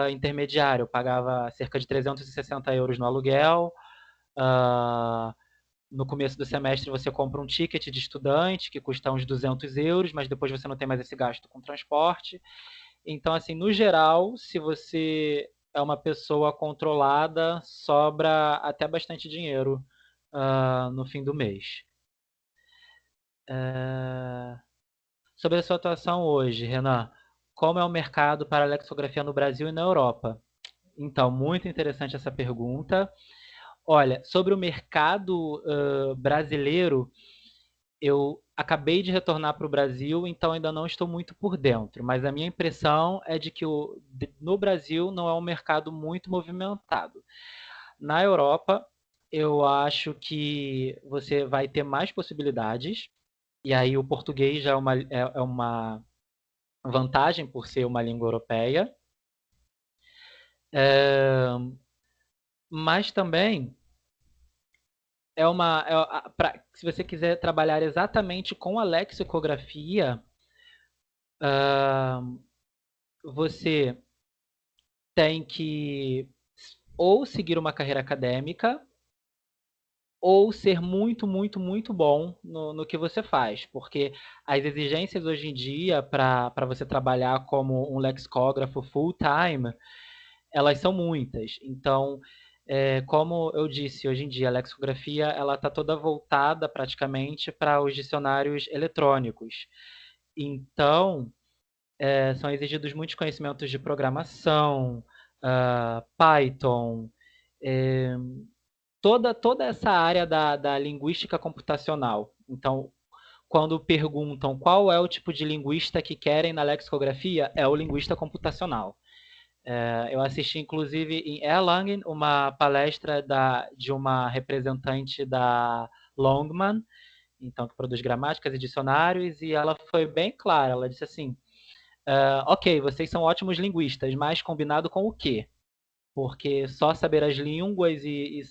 Speaker 2: intermediário. Eu pagava cerca de 360 euros no aluguel. No começo do semestre você compra um ticket de estudante que custa uns 200 euros, mas depois você não tem mais esse gasto com transporte. Então, assim, no geral, se você é uma pessoa controlada, sobra até bastante dinheiro no fim do mês. Sobre a sua atuação hoje, Renan, como é o mercado para a lexicografia no Brasil e na Europa? Então, muito interessante essa pergunta. Olha, sobre o mercado brasileiro, eu acabei de retornar para o Brasil, então ainda não estou muito por dentro, mas a minha impressão é de que no Brasil não é um mercado muito movimentado. Na Europa, eu acho que você vai ter mais possibilidades, e aí o português já é uma vantagem por ser uma língua europeia, mas também se você quiser trabalhar exatamente com a lexicografia, você tem que ou seguir uma carreira acadêmica ou ser muito, muito, muito bom no que você faz, porque as exigências hoje em dia para você trabalhar como um lexicógrafo full-time, elas são muitas. Então, como eu disse, hoje em dia a lexicografia ela está toda voltada praticamente para os dicionários eletrônicos. Então, são exigidos muitos conhecimentos de programação, Python, toda essa área da linguística computacional. Então, quando perguntam qual é o tipo de linguista que querem na lexicografia, é o linguista computacional. Eu assisti, inclusive, em Erlangen, uma palestra de uma representante da Longman, então, que produz gramáticas e dicionários, e ela foi bem clara. Ela disse assim: ok, vocês são ótimos linguistas, mas combinado com o quê? porque só saber as línguas e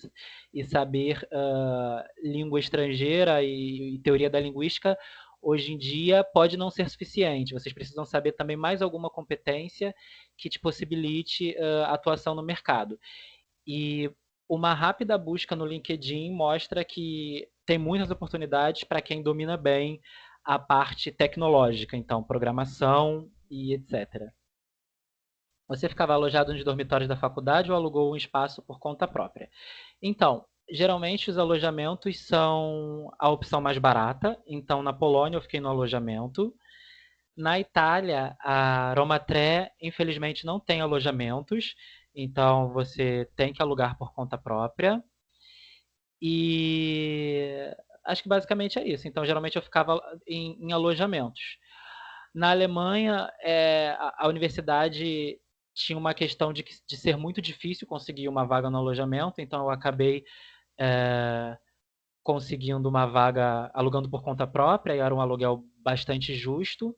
Speaker 2: saber língua estrangeira e teoria da linguística, hoje em dia, pode não ser suficiente. Vocês precisam saber também mais alguma competência que te possibilite atuação no mercado. E uma rápida busca no LinkedIn mostra que tem muitas oportunidades para quem domina bem a parte tecnológica, então programação e etc. Você ficava alojado nos dormitórios da faculdade ou alugou um espaço por conta própria? Então, geralmente os alojamentos são a opção mais barata. Então, na Polônia eu fiquei no alojamento. Na Itália, a Roma Tre, infelizmente, não tem alojamentos. Então, você tem que alugar por conta própria. E acho que basicamente é isso. Então, geralmente eu ficava em alojamentos. Na Alemanha, a universidade tinha uma questão de ser muito difícil conseguir uma vaga no alojamento, então eu acabei é, conseguindo uma vaga alugando por conta própria, e era um aluguel bastante justo.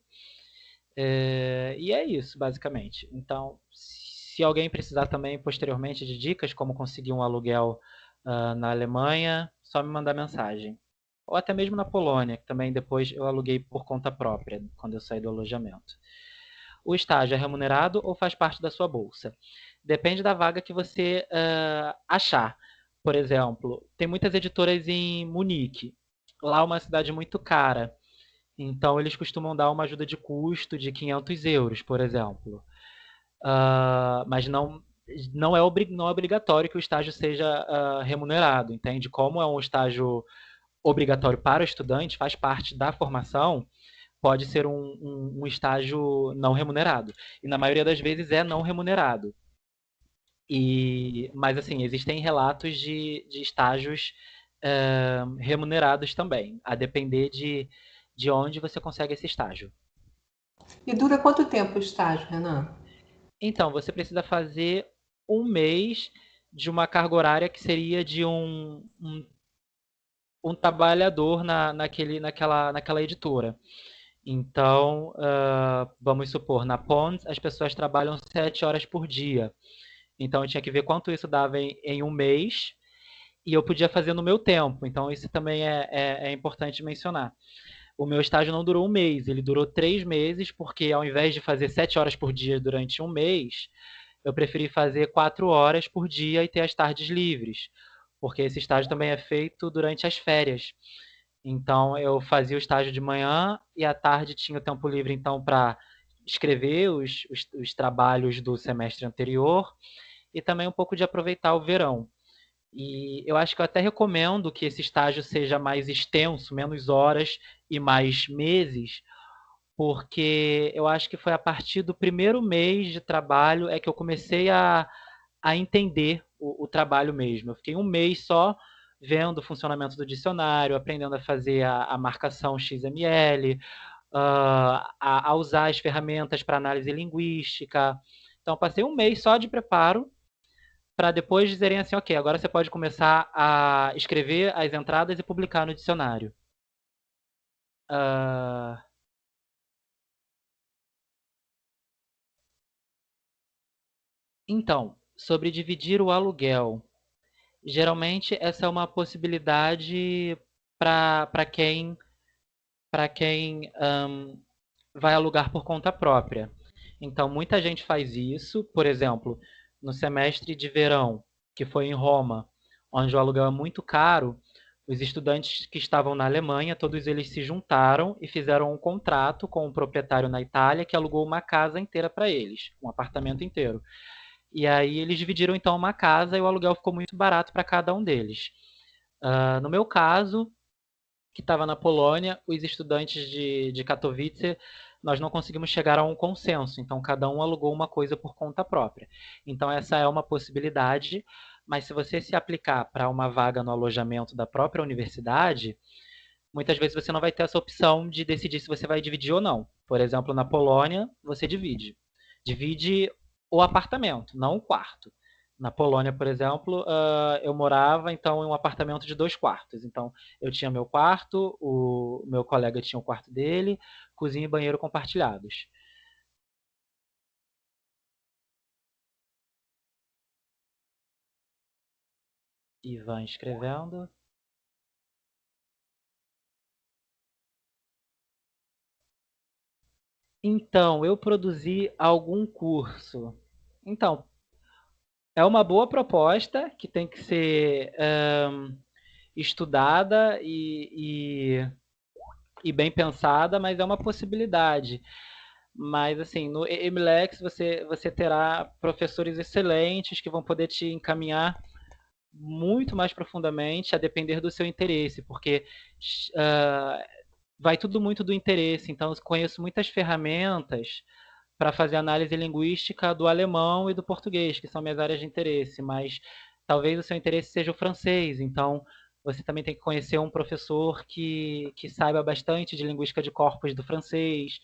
Speaker 2: E é isso, basicamente. Então, se alguém precisar também posteriormente de dicas como conseguir um aluguel na Alemanha, só me mandar mensagem. Ou até mesmo na Polônia, que também depois eu aluguei por conta própria, quando eu saí do alojamento. O estágio é remunerado ou faz parte da sua bolsa? Depende da vaga que você achar. Por exemplo, tem muitas editoras em Munique. Lá é uma cidade muito cara. Então, eles costumam dar uma ajuda de custo de 500 euros, por exemplo. Mas não é obrigatório que o estágio seja remunerado, entende? Como é um estágio obrigatório para o estudante, faz parte da formação, pode ser um estágio não remunerado. E na maioria das vezes é não remunerado. Mas assim, existem relatos de estágios remunerados também, a depender de onde você consegue esse estágio.
Speaker 1: E dura quanto tempo o estágio, Renan?
Speaker 2: Então, você precisa fazer um mês de uma carga horária que seria de um trabalhador naquela editora. Então, vamos supor, na Pons as pessoas trabalham 7 horas por dia. Então, eu tinha que ver quanto isso dava em um mês e eu podia fazer no meu tempo. Então, isso também é importante mencionar. O meu estágio não durou um mês, ele durou 3 meses, porque ao invés de fazer 7 horas por dia durante um mês, eu preferi fazer 4 horas por dia e ter as tardes livres, porque esse estágio também é feito durante as férias. Então eu fazia o estágio de manhã e à tarde tinha o tempo livre então para escrever os trabalhos do semestre anterior e também um pouco de aproveitar o verão. E eu acho que eu até recomendo que esse estágio seja mais extenso, menos horas e mais meses, porque eu acho que foi a partir do primeiro mês de trabalho é que eu comecei a entender o trabalho mesmo. Eu fiquei um mês só vendo o funcionamento do dicionário, aprendendo a fazer a marcação XML, a usar as ferramentas para análise linguística. Então, passei um mês só de preparo para depois dizerem assim, ok, agora você pode começar a escrever as entradas e publicar no dicionário. Ah, então, sobre dividir o aluguel. Geralmente essa é uma possibilidade para quem vai alugar por conta própria. Então, muita gente faz isso. Por exemplo, no semestre de verão, que foi em Roma, onde o aluguel é muito caro, os estudantes que estavam na Alemanha, todos eles se juntaram e fizeram um contrato com um proprietário na Itália que alugou uma casa inteira para eles, um apartamento inteiro. E aí eles dividiram então uma casa e o aluguel ficou muito barato para cada um deles. No meu caso, que estava na Polônia, os estudantes de Katowice, nós não conseguimos chegar a um consenso, então cada um alugou uma coisa por conta própria. Então essa é uma possibilidade, mas se você se aplicar para uma vaga no alojamento da própria universidade, muitas vezes você não vai ter essa opção de decidir se você vai dividir ou não. Por exemplo, na Polônia, você divide. Divide o apartamento, não o quarto. Na Polônia, por exemplo, eu morava então em um apartamento de 2 quartos. Então, eu tinha meu quarto, o meu colega tinha o quarto dele, cozinha e banheiro compartilhados. Ivan escrevendo. Então, eu produzi algum curso. Então, é uma boa proposta que tem que ser estudada e bem pensada, mas é uma possibilidade. Mas, assim, no MLEX você terá professores excelentes que vão poder te encaminhar muito mais profundamente a depender do seu interesse, porque uh, vai tudo muito do interesse. Então, eu conheço muitas ferramentas para fazer análise linguística do alemão e do português, que são minhas áreas de interesse, mas talvez o seu interesse seja o francês, então você também tem que conhecer um professor que saiba bastante de linguística de corpos do francês,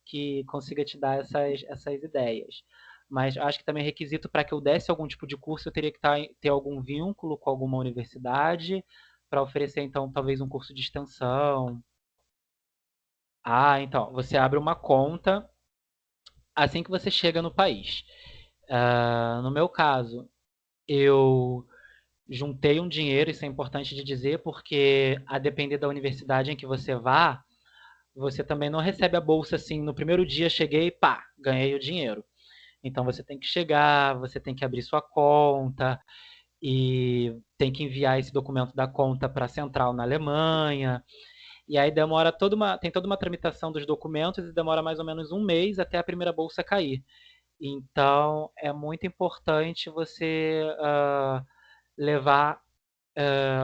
Speaker 2: que consiga te dar essas ideias. Mas acho que também requisito para que eu desse algum tipo de curso, eu teria que ter algum vínculo com alguma universidade para oferecer, então, talvez um curso de extensão. Ah, então, você abre uma conta assim que você chega no país. No meu caso, eu juntei um dinheiro, isso é importante de dizer, porque a depender da universidade em que você vá, você também não recebe a bolsa assim, no primeiro dia cheguei, pá, ganhei o dinheiro. Então você tem que chegar, você tem que abrir sua conta e tem que enviar esse documento da conta para a central na Alemanha. E aí tem toda uma tramitação dos documentos e demora mais ou menos um mês até a primeira bolsa cair. Então, é muito importante você levar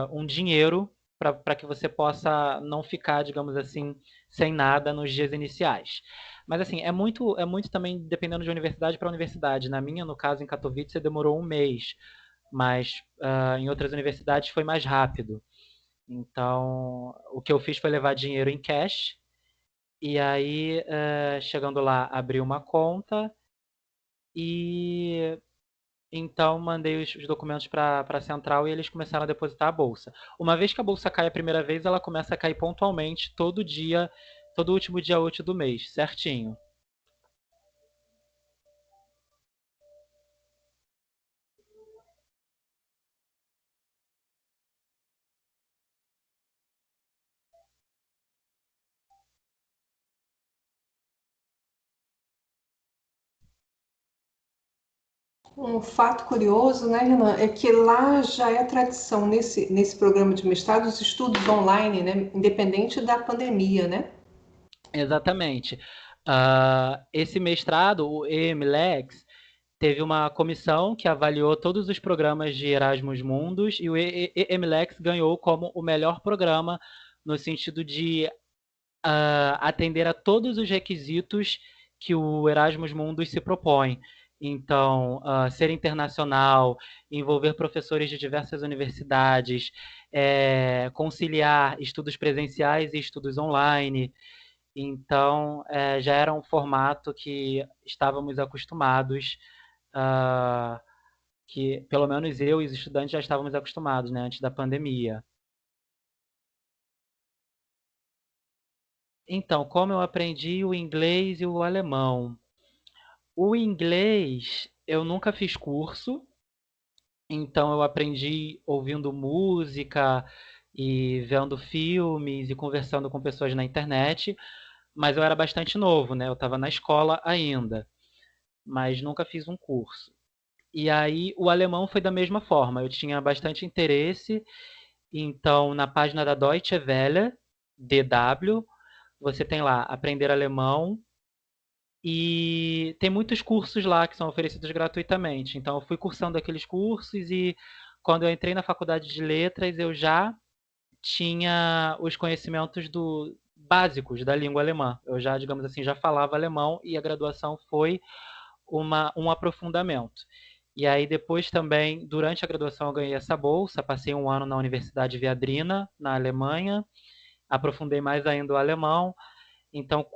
Speaker 2: um dinheiro para que você possa não ficar, digamos assim, sem nada nos dias iniciais. Mas assim, é muito também dependendo de universidade para universidade. Na minha, no caso, em Katowice, demorou um mês, mas em outras universidades foi mais rápido. Então, o que eu fiz foi levar dinheiro em cash e aí, chegando lá, abri uma conta e então mandei os documentos para a central e eles começaram a depositar a bolsa. Uma vez que a bolsa cai a primeira vez, ela começa a cair pontualmente todo dia, todo último dia útil do mês, certinho.
Speaker 1: Um fato curioso, né, Renan, é que lá já é tradição nesse programa de mestrado os estudos online, né, independente da pandemia, né?
Speaker 2: Exatamente. Esse mestrado, o EMLEX, teve uma comissão que avaliou todos os programas de Erasmus Mundus e o EMLEX ganhou como o melhor programa no sentido de atender a todos os requisitos que o Erasmus Mundus se propõe. Então, ser internacional, envolver professores de diversas universidades, conciliar estudos presenciais e estudos online. Então, já era um formato que estávamos acostumados, uh, que pelo menos eu e os estudantes já estávamos acostumados, né, antes da pandemia. Então, como eu aprendi o inglês e o alemão? O inglês eu nunca fiz curso, então eu aprendi ouvindo música e vendo filmes e conversando com pessoas na internet, mas eu era bastante novo, né? Eu estava na escola ainda, mas nunca fiz um curso. E aí o alemão foi da mesma forma, eu tinha bastante interesse, então na página da Deutsche Welle, DW, você tem lá aprender alemão. E tem muitos cursos lá que são oferecidos gratuitamente. Então, eu fui cursando aqueles cursos e quando eu entrei na faculdade de letras, eu já tinha os conhecimentos básicos da língua alemã. Eu já, digamos assim, já falava alemão e a graduação foi um aprofundamento. E aí depois também, durante a graduação, eu ganhei essa bolsa, passei um ano na Universidade Viadrina, na Alemanha, aprofundei mais ainda o alemão, então,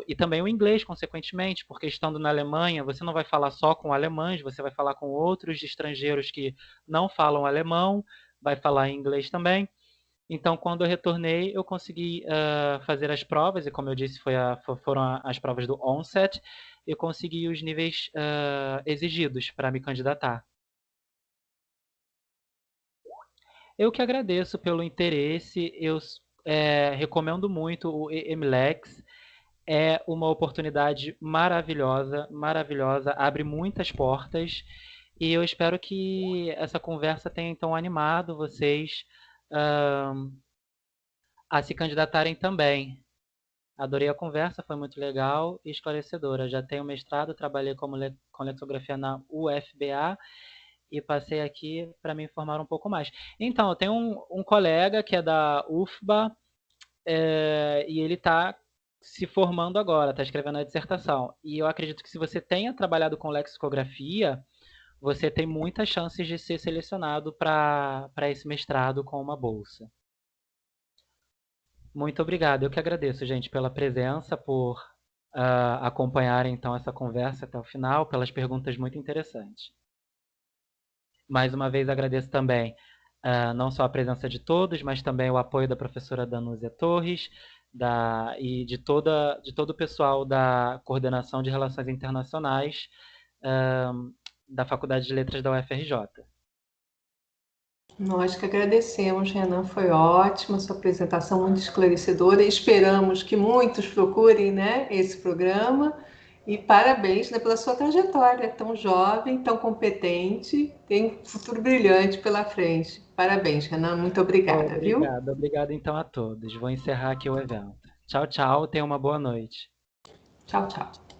Speaker 2: e também o inglês, consequentemente, porque estando na Alemanha, você não vai falar só com alemães, você vai falar com outros estrangeiros que não falam alemão, vai falar inglês também. Então, quando eu retornei, eu consegui fazer as provas, e como eu disse, foram as provas do ONSET, e consegui os níveis exigidos para me candidatar. Eu que agradeço pelo interesse, eu recomendo muito o EMLEX, é uma oportunidade maravilhosa, maravilhosa, abre muitas portas e eu espero que essa conversa tenha então animado vocês a se candidatarem também. Adorei a conversa, foi muito legal e esclarecedora. Já tenho mestrado, trabalhei com lexicografia na UFBA e passei aqui para me informar um pouco mais. Então, eu tenho um colega que é da UFBA e ele está se formando agora, está escrevendo a dissertação. E eu acredito que se você tenha trabalhado com lexicografia, você tem muitas chances de ser selecionado para esse mestrado com uma bolsa. Muito obrigado. Eu que agradeço, gente, pela presença, por acompanharem então essa conversa até o final, pelas perguntas muito interessantes. Mais uma vez agradeço também não só a presença de todos, mas também o apoio da professora Danúzia Torres e de todo o pessoal da Coordenação de Relações Internacionais da Faculdade de Letras da UFRJ.
Speaker 1: Nós que agradecemos, Renan, foi ótima sua apresentação, muito esclarecedora. Esperamos que muitos procurem, né, esse programa. E parabéns, né, pela sua trajetória, tão jovem, tão competente, tem um futuro brilhante pela frente. Parabéns, Renan, muito obrigada, viu?
Speaker 2: Obrigado, obrigado então a todos. Vou encerrar aqui o evento. Tchau, tchau, tenha uma boa noite.
Speaker 1: Tchau, tchau.